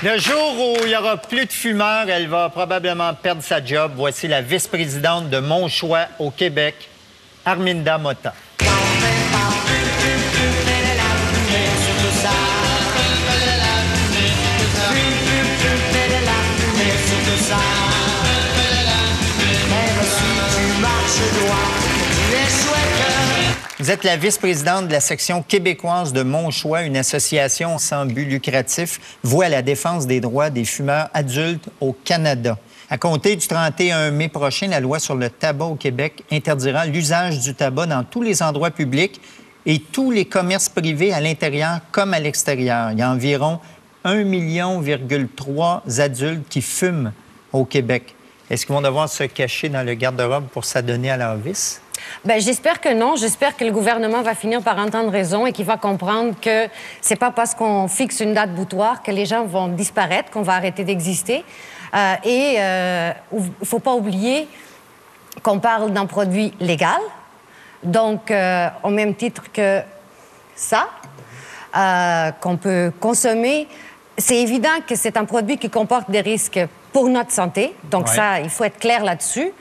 Le jour où il n'y aura plus de fumeurs, elle va probablement perdre sa job. Voici la vice-présidente de Mon Choix au Québec, Arminda Mota. Vous êtes la vice-présidente de la section québécoise de Mon Choix, une association sans but lucratif vouée à la défense des droits des fumeurs adultes au Canada. À compter du 31 mai prochain, la loi sur le tabac au Québec interdira l'usage du tabac dans tous les endroits publics et tous les commerces privés à l'intérieur comme à l'extérieur. Il y a environ 1,3 million adultes qui fument au Québec. Est-ce qu'ils vont devoir se cacher dans le garde-robe pour s'adonner à leur vice? Bien, j'espère que non. J'espère que le gouvernement va finir par entendre raison et qu'il va comprendre que c'est pas parce qu'on fixe une date butoir que les gens vont disparaître, qu'on va arrêter d'exister. Il ne faut pas oublier qu'on parle d'un produit légal. Donc, au même titre que ça, qu'on peut consommer, c'est évident que c'est un produit qui comporte des risques pour notre santé. Donc ça, il faut être clair là-dessus.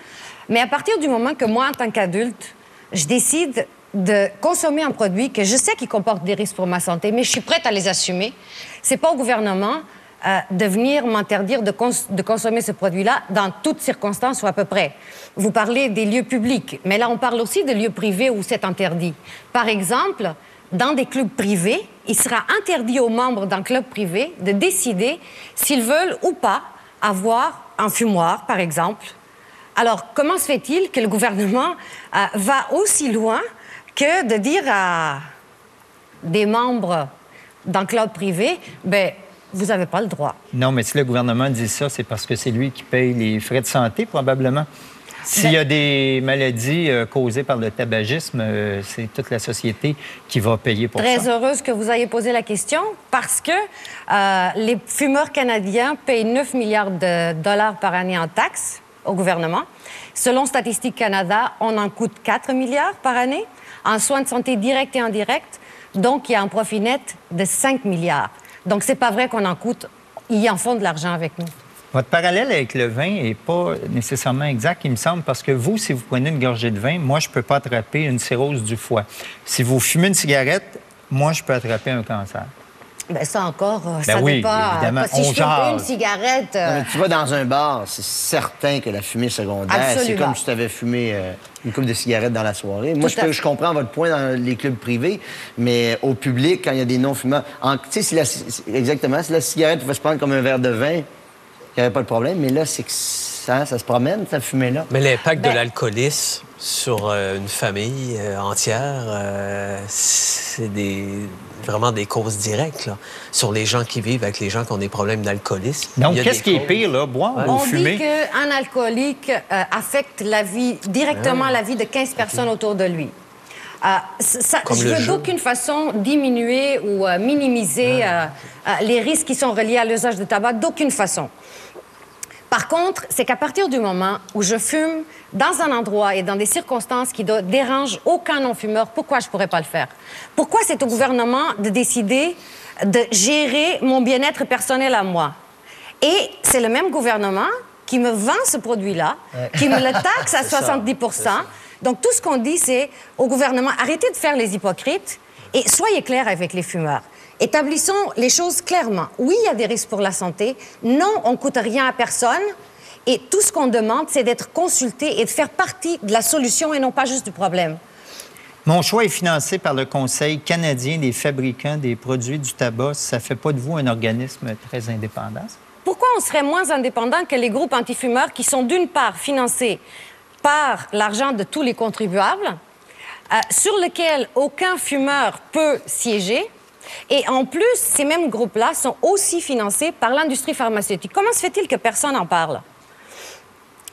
Mais à partir du moment que moi, en tant qu'adulte, je décide de consommer un produit que je sais qu'il comporte des risques pour ma santé, mais je suis prête à les assumer, c'est pas au gouvernement de venir m'interdire de consommer ce produit-là dans toutes circonstances ou à peu près. Vous parlez des lieux publics, mais là, on parle aussi de lieux privés où c'est interdit. Par exemple, dans des clubs privés, il sera interdit aux membres d'un club privé de décider s'ils veulent ou pas avoir un fumoir, par exemple. Alors, comment se fait-il que le gouvernement va aussi loin que de dire à des membres d'un club privé, bien, vous n'avez pas le droit? Non, mais si le gouvernement dit ça, c'est parce que c'est lui qui paye les frais de santé, probablement. S'il y a des maladies causées par le tabagisme, c'est toute la société qui va payer pour ça. Très heureuse que vous ayez posé la question parce que les fumeurs canadiens payent 9 milliards de dollars par année en taxes au gouvernement. Selon Statistique Canada, on en coûte 4 milliards par année en soins de santé directs et indirects. Donc, il y a un profit net de 5 milliards. Donc, c'est pas vrai qu'on en coûte. Ils en font de l'argent avec nous. Votre parallèle avec le vin n'est pas nécessairement exact, il me semble, parce que vous, si vous prenez une gorgée de vin, moi, je ne peux pas attraper une cirrhose du foie. Si vous fumez une cigarette, moi, je peux attraper un cancer. Bien, ça encore, ça oui, dépend. Évidemment. Si je fume une cigarette... Non, mais tu vas dans un bar, c'est certain que la fumée secondaire, Absolument. c'est comme si tu avais fumé une coupe de cigarettes dans la soirée. Moi, je comprends votre point dans les clubs privés, mais au public, quand il y a des non-fumeurs... Tu sais, exactement, si la cigarette pouvait se prendre comme un verre de vin, il n'y avait pas de problème, mais là, c'est que ça se promène, cette fumée-là. Mais l'impact de l'alcoolisme sur une famille entière, c'est vraiment des causes directes là, sur les gens qui vivent avec les gens qui ont des problèmes d'alcoolisme. Donc, qu'est-ce qui est pire, là, boire ou fumer? On dit qu'un alcoolique affecte directement la vie de 15 personnes autour de lui. Je veux d'aucune façon diminuer ou minimiser les risques qui sont reliés à l'usage de tabac, d'aucune façon. Par contre, c'est qu'à partir du moment où je fume dans un endroit et dans des circonstances qui ne dérangent aucun non-fumeur, pourquoi je ne pourrais pas le faire? Pourquoi c'est au gouvernement de décider de gérer mon bien-être personnel à moi? Et c'est le même gouvernement qui me vend ce produit-là, qui me le taxe à 70 %. Donc, tout ce qu'on dit, c'est au gouvernement, arrêtez de faire les hypocrites et soyez clairs avec les fumeurs. Établissons les choses clairement. Oui, il y a des risques pour la santé. Non, on ne coûte rien à personne. Et tout ce qu'on demande, c'est d'être consulté et de faire partie de la solution et non pas juste du problème. Mon Choix est financé par le Conseil canadien des fabricants des produits du tabac. Ça ne fait pas de vous un organisme très indépendant? Pourquoi on serait moins indépendant que les groupes antifumeurs qui sont d'une part financés par l'argent de tous les contribuables, sur lequel aucun fumeur peut siéger? Et en plus, ces mêmes groupes-là sont aussi financés par l'industrie pharmaceutique. Comment se fait-il que personne n'en parle?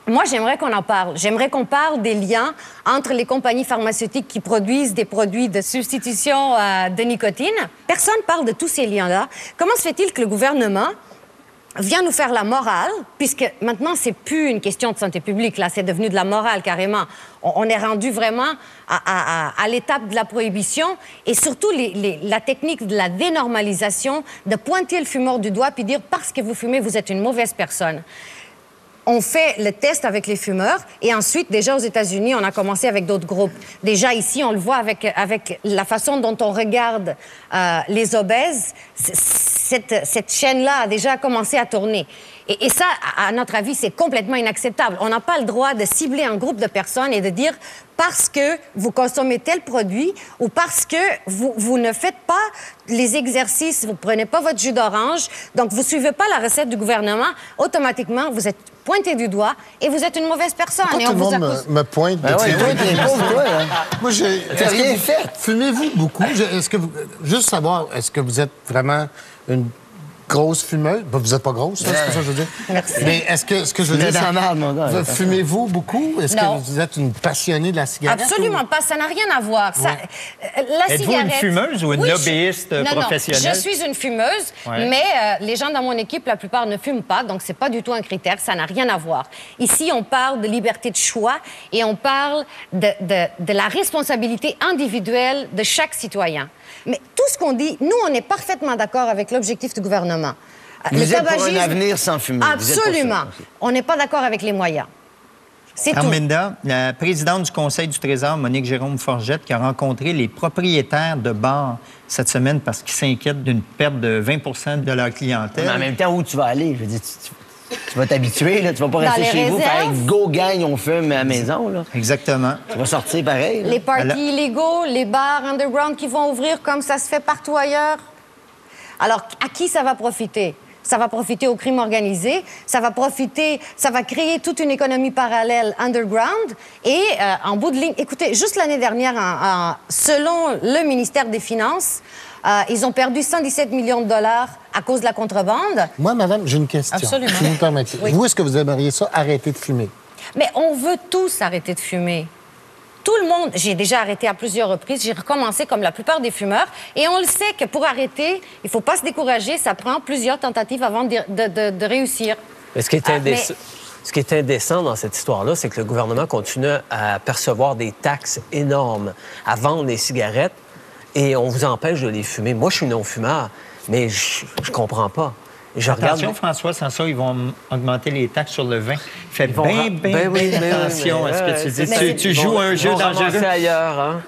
Moi, j'aimerais qu'on en parle. J'aimerais qu'on parle des liens entre les compagnies pharmaceutiques qui produisent des produits de substitution de nicotine. Personne ne parle de tous ces liens-là. Comment se fait-il que le gouvernement vient nous faire la morale, puisque maintenant, c'est plus une question de santé publique, là, c'est devenu de la morale, carrément. On est rendu vraiment à l'étape de la prohibition et surtout la technique de la dénormalisation, de pointer le fumeur du doigt puis dire « parce que vous fumez, vous êtes une mauvaise personne ». On fait le test avec les fumeurs et ensuite, déjà aux États-Unis, on a commencé avec d'autres groupes. Déjà ici, on le voit avec la façon dont on regarde les obèses. Cette chaîne-là a déjà commencé à tourner. Et ça, à notre avis, c'est complètement inacceptable. On n'a pas le droit de cibler un groupe de personnes et de dire parce que vous consommez tel produit ou parce que vous ne faites pas les exercices, vous ne prenez pas votre jus d'orange, donc vous ne suivez pas la recette du gouvernement, automatiquement, vous êtes pointé du doigt et vous êtes une mauvaise personne. Pourquoi et tout le monde me pointe? Ben ouais, toi, t'es pauvre, toi, hein? Moi, T'as rien fait. Fumez-vous beaucoup? Juste savoir, est-ce que vous êtes vraiment une grosse fumeuse? Ben, vous n'êtes pas grosse, c'est ça que je veux dire. Merci. Mais est-ce que je veux dire, fumez-vous beaucoup? Est-ce Non. que vous êtes une passionnée de la cigarette? Absolument pas, ça n'a rien à voir. Ça, la Êtes-vous cigarette... une fumeuse ou une lobbyiste professionnelle? Non, je suis une fumeuse, mais les gens dans mon équipe, la plupart ne fument pas, donc c'est pas du tout un critère, ça n'a rien à voir. Ici, on parle de liberté de choix et on parle de la responsabilité individuelle de chaque citoyen. Mais tout ce qu'on dit, nous, on est parfaitement d'accord avec l'objectif du gouvernement. Vous êtes pour un avenir sans fumée. Absolument. On n'est pas d'accord avec les moyens. C'est tout. Arminda, la présidente du Conseil du Trésor, Monique Jérôme-Forgette, qui a rencontré les propriétaires de bars cette semaine parce qu'ils s'inquiètent d'une perte de 20 de leur clientèle. Mais en même temps, où tu vas aller? Je veux dire, tu vas t'habituer, là. Tu vas pas rester chez vous, faire go gang, on fume à la maison, là. Exactement. Tu vas sortir pareil. Là. Les parties illégaux, les bars underground qui vont ouvrir comme ça se fait partout ailleurs. Alors, à qui ça va profiter? Ça va profiter au crime organisé, ça va créer toute une économie parallèle underground et en bout de ligne, écoutez, juste l'année dernière, selon le ministère des Finances, ils ont perdu 117 millions de dollars à cause de la contrebande. Moi, madame, j'ai une question. Absolument. Si vous me permettez. Oui. Vous, est-ce que vous aimeriez ça arrêter de fumer? Mais on veut tous arrêter de fumer. Tout le monde, j'ai déjà arrêté à plusieurs reprises, j'ai recommencé comme la plupart des fumeurs, et on le sait que pour arrêter, il ne faut pas se décourager, ça prend plusieurs tentatives avant de réussir. Mais ce qui est indécent dans cette histoire-là, c'est que le gouvernement continue à percevoir des taxes énormes, à vendre les cigarettes, et on vous empêche de les fumer. Moi, je suis non-fumeur, mais je comprends pas. Attention, François, sans ça, ils vont augmenter les taxes sur le vin. Fais bien attention à ce que tu dis. Tu joues un jeu dangereux. Ailleurs, hein?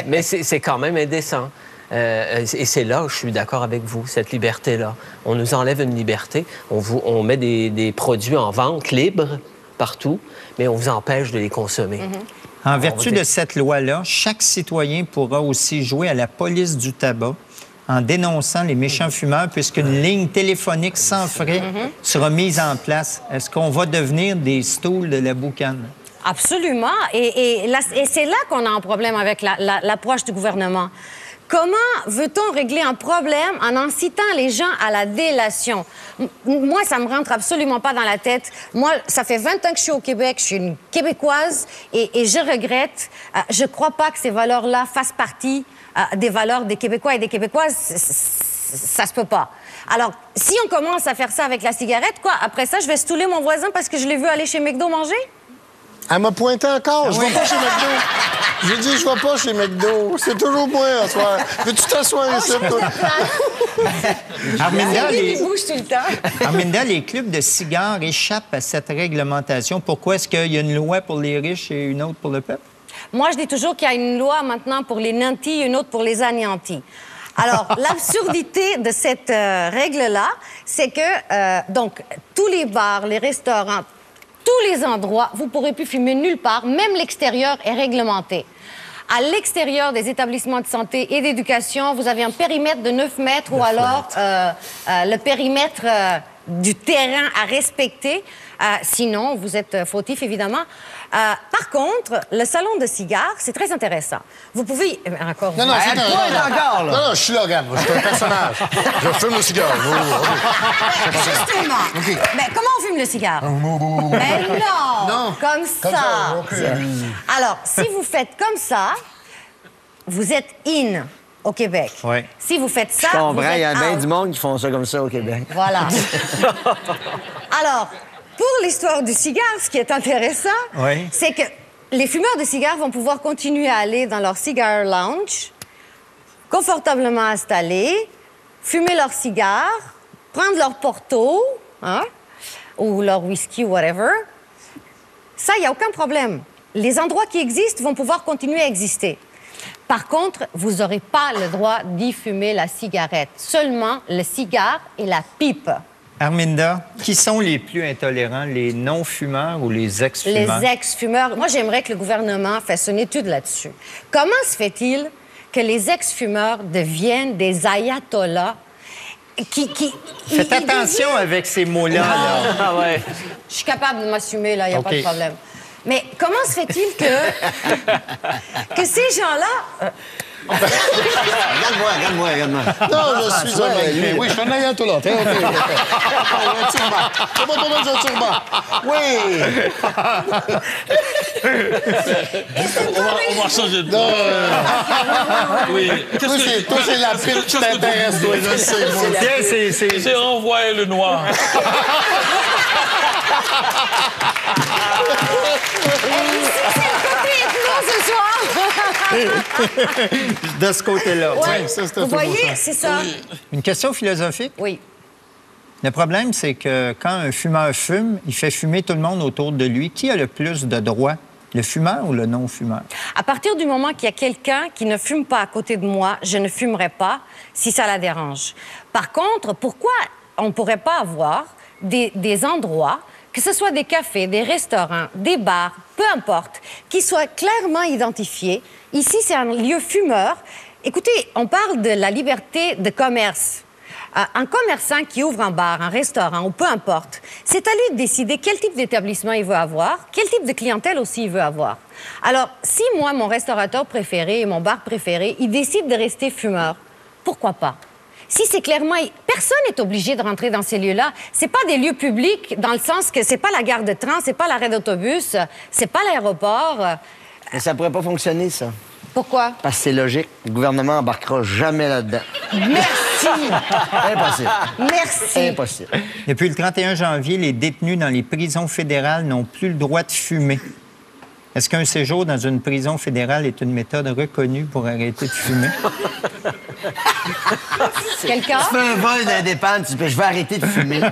Mais c'est quand même indécent. Et c'est là où je suis d'accord avec vous, cette liberté-là. On nous enlève une liberté. On met des produits en vente libre partout, mais on vous empêche de les consommer. En vertu de cette loi-là, chaque citoyen pourra aussi jouer à la police du tabac en dénonçant les méchants fumeurs, puisqu'une ligne téléphonique sans frais sera mise en place. Est-ce qu'on va devenir des stools de la boucane? Absolument. Et c'est là qu'on a un problème avec l'approche du gouvernement. Comment veut-on régler un problème en incitant les gens à la délation? Moi, ça me rentre absolument pas dans la tête. Moi, ça fait 20 ans que je suis au Québec, je suis une Québécoise et je regrette. Je crois pas que ces valeurs-là fassent partie des valeurs des Québécois et des Québécoises. Ça se peut pas. Alors, si on commence à faire ça avec la cigarette, quoi, après ça, je vais stouler mon voisin parce que je l'ai vu aller chez McDo manger? Elle m'a pointé encore. Je vais pas chez McDo. J'ai dit, je vais pas chez McDo. C'est toujours moi, ce soir. Veux-tu t'asseoir ici, toi? Arminda, les clubs de cigares échappent à cette réglementation. Pourquoi est-ce qu'il y a une loi pour les riches et une autre pour le peuple? Moi, je dis toujours qu'il y a une loi maintenant pour les nantis et une autre pour les anéantis. Alors, l'absurdité de cette règle-là, c'est que, donc, tous les bars, les restaurants, tous les endroits, vous ne pourrez plus fumer nulle part, même l'extérieur est réglementé. À l'extérieur des établissements de santé et d'éducation, vous avez un périmètre de 9 mètres ou alors le périmètre du terrain à respecter. Sinon, vous êtes fautif, évidemment. Par contre, le salon de cigares, c'est très intéressant. Vous pouvez... Encore... Non, je suis là, regarde. Je suis un personnage. Je fume le cigare. Justement. Okay. Mais comment on fume le cigare? Mais non! Comme ça. Okay. Alors, si vous faites comme ça, vous êtes in. au Québec. Oui. Si vous faites ça, Je comprends, il y a vous êtes bien out. du monde qui font ça comme ça au Québec. Voilà. Alors, pour l'histoire du cigare, ce qui est intéressant, Oui. c'est que les fumeurs de cigares vont pouvoir continuer à aller dans leur cigar lounge, confortablement installés, fumer leur cigare, prendre leur porto, hein, ou leur whisky, whatever. Ça, il n'y a aucun problème. Les endroits qui existent vont pouvoir continuer à exister. Par contre, vous n'aurez pas le droit d'y fumer la cigarette. Seulement le cigare et la pipe. Arminda, qui sont les plus intolérants, les non-fumeurs ou les ex-fumeurs? Les ex-fumeurs. Moi, j'aimerais que le gouvernement fasse une étude là-dessus. Comment se fait-il que les ex-fumeurs deviennent des ayatollahs Faites attention avec ces mots-là. là. Ah ouais. Je suis capable de m'assumer, là, il n'y a pas de OK. problème. Mais comment se fait-il que ces gens-là... Regarde-moi. Non, je suis un magnifique. Oui, je suis un ayatollah. OK. Un turban. C'est pas ton nom, j'ai un turban. Oui. On va changer de Non, Oui. toi, c'est la pile qui t'intéresse, toi. Je sais, moi. Tiens, c'est... J'ai renvoyé le noir. ce soir! de ce côté-là. Ouais. ça, c'était Vous un peu voyez, beau, ça. c'est ça. Une question philosophique. Oui. Le problème, c'est que quand un fumeur fume, il fait fumer tout le monde autour de lui. Qui a le plus de droits? Le fumeur ou le non-fumeur? À partir du moment qu'il y a quelqu'un qui ne fume pas à côté de moi, je ne fumerai pas si ça la dérange. Par contre, pourquoi on ne pourrait pas avoir des endroits, que ce soit des cafés, des restaurants, des bars, peu importe, qui soient clairement identifiés? Ici, c'est un lieu fumeur. Écoutez, on parle de la liberté de commerce. Un commerçant qui ouvre un bar, un restaurant ou peu importe, c'est à lui de décider quel type d'établissement il veut avoir, quel type de clientèle aussi il veut avoir. Alors, si moi, mon restaurateur préféré et mon bar préféré, il décide de rester fumeur, pourquoi pas? Si c'est clairement... Personne n'est obligé de rentrer dans ces lieux-là. C'est pas des lieux publics dans le sens que c'est pas la gare de train, c'est pas l'arrêt d'autobus, c'est pas l'aéroport. Mais ça pourrait pas fonctionner, ça. Pourquoi? Parce que c'est logique. Le gouvernement embarquera jamais là-dedans. Merci! Impossible. Merci! Impossible. Depuis le 31 janvier, les détenus dans les prisons fédérales n'ont plus le droit de fumer. Est-ce qu'un séjour dans une prison fédérale est une méthode reconnue pour arrêter de fumer? Quelqu'un? Tu fais un vol d'indépendance, tu peux, je vais arrêter de fumer. Par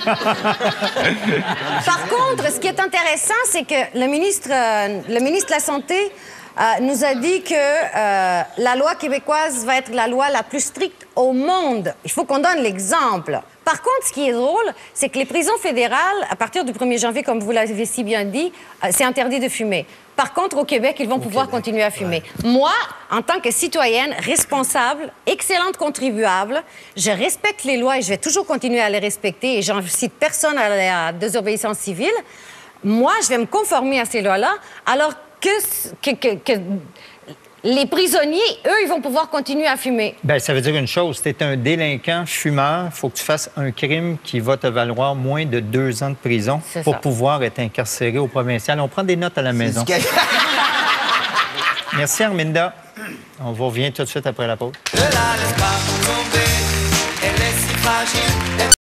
contre, ce qui est intéressant, c'est que le ministre de la Santé nous a dit que la loi québécoise va être la loi la plus stricte au monde. Il faut qu'on donne l'exemple. Par contre, ce qui est drôle, c'est que les prisons fédérales, à partir du 1er janvier, comme vous l'avez si bien dit, c'est interdit de fumer. Par contre, au Québec, ils vont pouvoir continuer à fumer. Ouais. Moi, en tant que citoyenne responsable, excellente contribuable, je respecte les lois et je vais toujours continuer à les respecter et j'incite personne à la désobéissance civile. Moi, je vais me conformer à ces lois-là, alors que les prisonniers, eux, ils vont pouvoir continuer à fumer. Bien, ça veut dire une chose. Si tu es un délinquant fumeur, il faut que tu fasses un crime qui va te valoir moins de 2 ans de prison pour pouvoir être incarcéré au provincial. On prend des notes à la maison. Merci, Arminda. On vous revient tout de suite après la pause. Ne la laisse pas tomber, elle est si fragile.